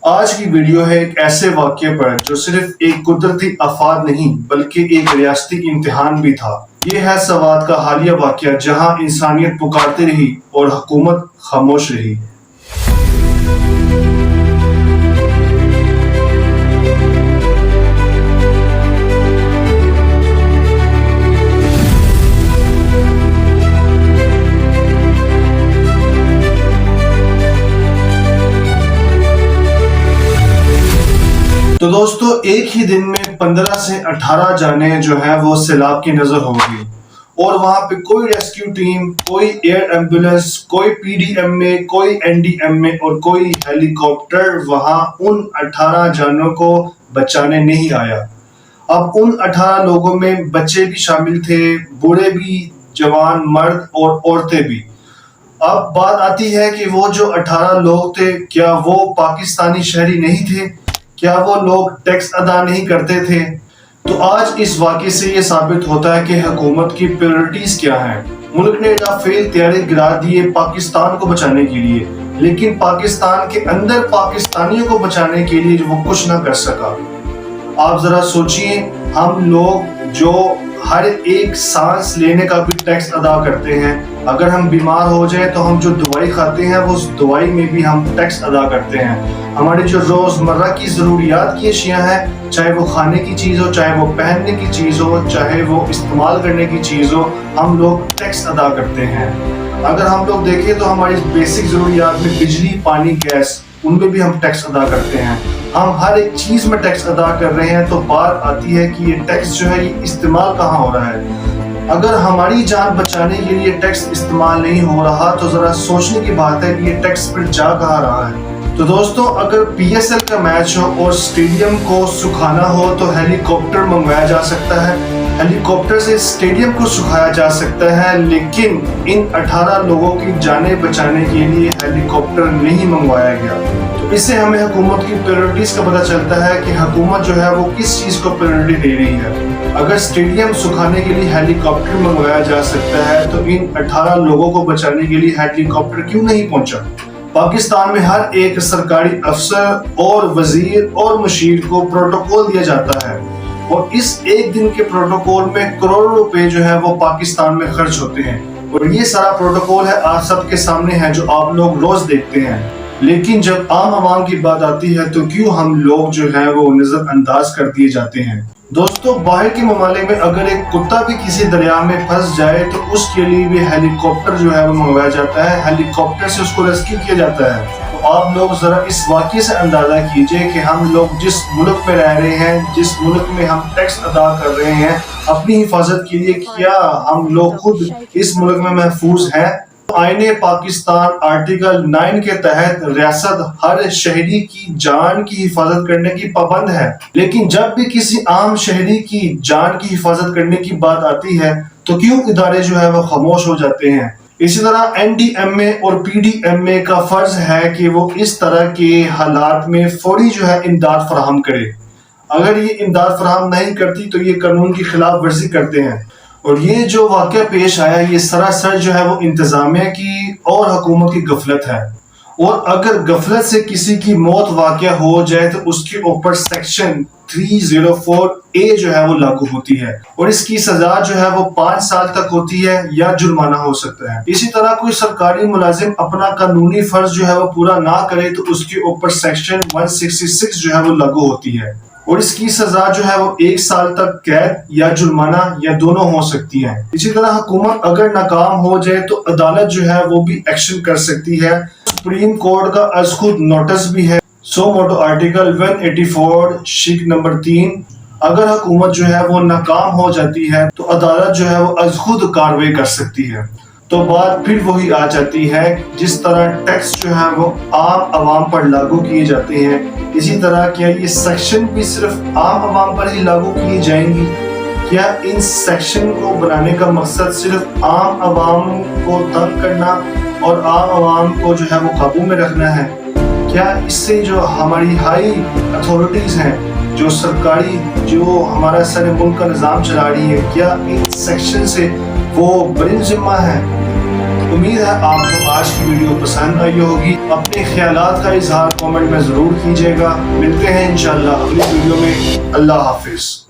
آج کی ویڈیو ہے ایک ایسے واقعے پر جو صرف ایک قدرتی آفات نہیں بلکہ ایک ریاستی امتحان بھی تھا۔ یہ ہے سوات کا حالیہ واقعہ جہاں انسانیت پکارتی رہی اور حکومت خاموش رہی۔ تو دوستو ایک ہی دن میں 15 سے 18 جانیں جو ہیں وہ سیلاب کی نظر ہو گئی، اور وہاں پہ کوئی ریسکیو ٹیم، کوئی ایئر ایمبولنس، کوئی پی ڈی ایم اے، کوئی این ڈی ایم اے اور کوئی ہیلی کاپٹر وہاں ان 18 جانوں کو بچانے نہیں آیا۔ اب ان 18 لوگوں میں بچے بھی شامل تھے، بوڑھے بھی، جوان مرد اور عورتیں بھی۔ اب بات آتی ہے کہ وہ جو 18 لوگ تھے کیا وہ پاکستانی شہری نہیں تھے؟ کیا وہ لوگ ٹیکس ادا نہیں کرتے تھے؟ تو آج اس واقعے سے یہ ثابت ہوتا ہے کہ حکومت کی پریورٹیز کیا ہیں۔ ملک نے رافیل طیارے گرا دیے پاکستان کو بچانے کے لیے، لیکن پاکستان کے اندر پاکستانیوں کو بچانے کے لیے وہ کچھ نہ کر سکا۔ آپ ذرا سوچئے، ہم لوگ جو ہر ایک سانس لینے کا بھی ٹیکس ادا کرتے ہیں، اگر ہم بیمار ہو جائیں تو ہم جو دوائی کھاتے ہیں وہ اس دوائی میں بھی ہم ٹیکس ادا کرتے ہیں۔ ہماری جو روزمرہ کی ضروریات کی اشیاء ہیں، چاہے وہ کھانے کی چیز ہو، چاہے وہ پہننے کی چیز ہو، چاہے وہ استعمال کرنے کی چیز ہو، ہم لوگ ٹیکس ادا کرتے ہیں۔ اگر ہم لوگ دیکھیں تو ہماری بیسک ضروریات میں بجلی، پانی، گیس، ان میں بھی ہم ٹیکس ادا کرتے ہیں۔ ہم ہر ایک چیز میں ٹیکس ادا کر رہے ہیں، تو بات آتی ہے کہ یہ ٹیکس جو ہے یہ استعمال کہاں ہو رہا ہے؟ اگر ہماری جان بچانے کے لیے ٹیکس استعمال نہیں ہو رہا تو ذرا سوچنے کی بات ہے کہ یہ ٹیکس پھر جا کہاں رہا ہے۔ تو دوستو اگر پی ایس ایل کا میچ ہو اور اسٹیڈیم کو سکھانا ہو تو ہیلی کاپٹر منگوایا جا سکتا ہے، ہیلی کاپٹر سے اسٹیڈیم کو سکھایا جا سکتا ہے، لیکن ان 18 لوگوں کی جانیں بچانے کے لیے ہیلی کاپٹر نہیں منگوایا گیا۔ تو اس سے ہمیں حکومت کی پریورٹیز کا پتہ چلتا ہے کہ حکومت جو ہے وہ کس چیز کو پریورٹی دے رہی ہے۔ اگر اسٹیڈیم سکھانے کے لیے ہیلی کاپٹر منگوایا جا سکتا ہے تو ان 18 لوگوں کو بچانے کے لیے ہیلی کاپٹر کیوں نہیں پہنچا؟ پاکستان میں ہر ایک سرکاری افسر اور وزیر اور مشیر کو پروٹوکول دیا جاتا ہے، اور اس ایک دن کے پروٹوکول میں کروڑوں روپے جو ہے وہ پاکستان میں خرچ ہوتے ہیں، اور یہ سارا پروٹوکول ہے آپ سب کے سامنے ہے جو آپ لوگ روز دیکھتے ہیں۔ لیکن جب عام عوام کی بات آتی ہے تو کیوں ہم لوگ جو ہے وہ نظر انداز کر دیے جاتے ہیں؟ دوستو باہر کے ممالک میں اگر ایک کتا بھی کسی دریا میں پھنس جائے تو اس کے لیے بھی ہیلی کاپٹر جو ہے وہ منگوایا جاتا ہے، ہیلی کاپٹر سے اس کو ریسکیو کیا جاتا ہے۔ تو آپ لوگ ذرا اس واقعے سے اندازہ کیجئے کہ ہم لوگ جس ملک میں رہ رہے ہیں، جس ملک میں ہم ٹیکس ادا کر رہے ہیں اپنی حفاظت کے لیے، کیا ہم لوگ خود اس ملک میں محفوظ ہیں؟ آئین پاکستان آرٹیکل 9 کے تحت ریاست ہر شہری کی جان کی حفاظت کرنے کی پابند ہے، لیکن جب بھی کسی عام شہری کی جان کی حفاظت کرنے کی بات آتی ہے تو کیوں ادارے جو ہے وہ خاموش ہو جاتے ہیں؟ اسی طرح این ڈی ایم اے اور پی ڈی ایم اے کا فرض ہے کہ وہ اس طرح کے حالات میں فوری جو ہے امداد فراہم کرے۔ اگر یہ امداد فراہم نہیں کرتی تو یہ قانون کی خلاف ورزی کرتے ہیں، اور یہ جو واقعہ پیش آیا یہ سراسر جو ہے وہ انتظامیہ کی اور حکومت کی غفلت ہے، اور اگر غفلت سے کسی کی موت واقع ہو جائے تو اس کے اوپر سیکشن 304A جو ہے وہ لاگو ہوتی ہے، اور اس کی سزا جو ہے وہ 5 سال تک ہوتی ہے یا جرمانہ ہو سکتا ہے۔ اسی طرح کوئی سرکاری ملازم اپنا قانونی فرض جو ہے وہ پورا نہ کرے تو اس کے اوپر سیکشن 166 جو ہے وہ لاگو ہوتی ہے، اور اس کی سزا جو ہے وہ 1 سال تک قید یا جرمانہ یا دونوں ہو سکتی ہیں۔ اسی طرح حکومت اگر ناکام ہو جائے تو عدالت جو ہے وہ بھی ایکشن کر سکتی ہے۔ سپریم کورٹ کا از خود نوٹس بھی ہے، سو موٹو آرٹیکل 184 شک نمبر 3۔ اگر حکومت جو ہے وہ ناکام ہو جاتی ہے تو عدالت جو ہے وہ از خود کارروائی کر سکتی ہے۔ تو بات پھر وہی آ جاتی ہے، جس طرح ٹیکس جو ہے وہ عام عوام پر لاگو کیے جاتے ہیں، اسی طرح کیا یہ سیکشن بھی صرف عام عوام پر ہی لاگو کیے جائیں گی؟ کیا ان سیکشن کو بنانے کا مقصد صرف عام عوام کو تنگ کرنا اور عام عوام کو جو ہے وہ قابو میں رکھنا ہے؟ کیا اس سے جو ہماری ہائی اتھارٹیز ہیں، جو سرکاری جو ہمارا سر ملک کا نظام چلا رہی ہے، کیا ان سیکشن سے وہ بری ذمہ ہے؟ امید ہے آپ کو آج کی ویڈیو پسند آئی ہوگی. اپنے خیالات کا اظہار کامنٹ میں ضرور کیجیے گا. ملتے ہیں انشاءاللہ اگلی ویڈیو میں. اللہ حافظ.